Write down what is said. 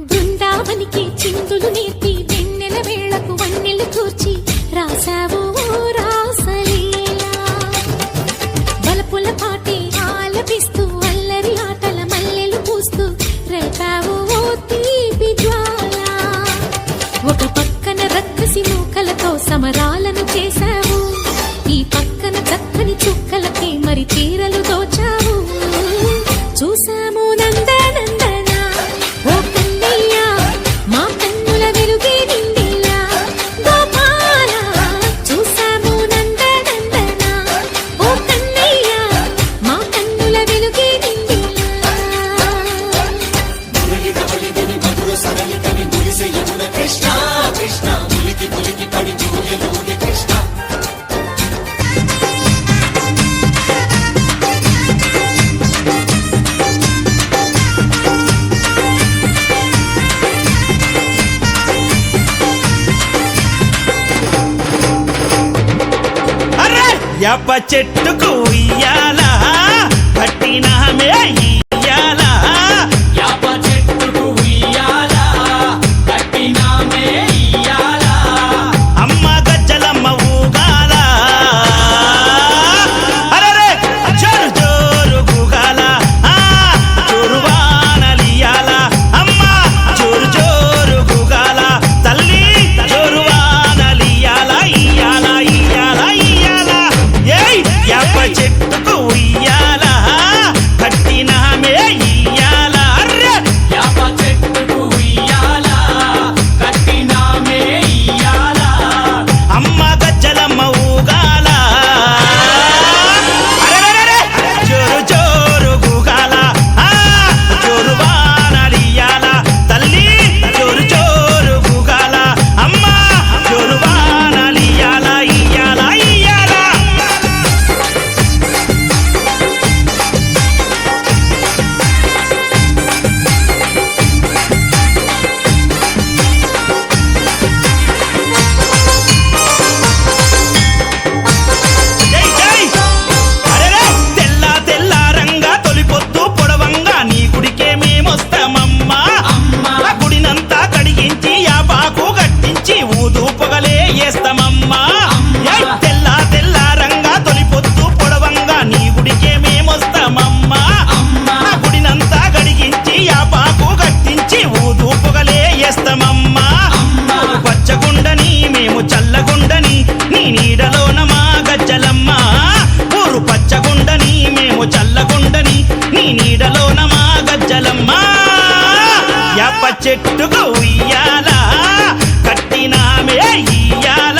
బృందావనికి చిందులు నేర్పి వెన్నెల వేళకు వన్నెలు కూర్చి రాసావు రాసలీలా బలపుల పాటే ఆలపిస్తూ అల్లరి ఆటల మల్లెలు పూస్తూ రేపావు తీపి జ్వాల ఒక పక్కన రక్కసి మూకలతో సమరాలను చేశావు ఈ పక్కన చక్కని చుక్కలకి మరి తీరలు దోచావు చూసాము నందనందన ఓ కన్నయ్య మా కన్నుల వెలుగే నిండిలా గోపాల చూసాము నందనందన ఓ కన్నయ్య మా కన్నుల వెలుగే నిండిలా కృష్ణ కృష్ణ ములికి ములికి పడి జూయలోని కృష్ణ యాప చెట్టుకు ఇయ్యాల కట్టినామే ఇయ్యాల యాప చెట్టుకు ఉయ్యాల కట్టినామే ఇయ్యాల అమ్మ గజ్జలమ్మ ఊగాల అరే జోరు జోరు గుగాల జోరు వానలియాల అమ్మ జోరు జోరు గుగాల తల్లి జోరు వానలియాల ఇయ్యాల ఇయ్యాల ఇయ్యాల ఏయ్ యాప చెట్టుకు ఉయ్యాల కట్టినామే ఇయ్యాల అర్రే యాప చెట్టుకు ఉయ్యాల కట్టినామే ఇయ్యాల అమ్మ గజ్జలమ్మ ఊగాల అరెరెరెరె జోరు జోరు గుగాల జోరు వానలియాల తల్లి జోరు జోరు గుగాల అమ్మ జోరు వానలియాల ఇయ్యాల ఇయ్యాల జై జై అరెరే తెల్ల తెల్ల రంగా తొలిపొద్దు పొడవంగా నీ గుడికే మేమొస్తామమ్మా ఆ గుడినంతా కడిగించి యాపాకు కట్టించి ఊదు పొగలే వేస్తామమ్మా ఏయ్ తెల్ల తెల్ల రంగా తొలిపొద్దు పొడవంగా నీ గుడికే మేమొస్తామమ్మా ఆ గుడినంతా కడిగించి యాపాకు కట్టించి ఊదు పొగలే వేస్తామమ్మా పచ్చగుండని మేము చల్లగుండని నీ నీడలోన మా గజ్జలమ్మ ఊరు పచ్చగుండని మేము చల్లగుండని నీ నీడలోన మా గజ్జలమ్మ యాప చెట్టుకు ఉయ్యాల కట్టినామే ఇయ్యాల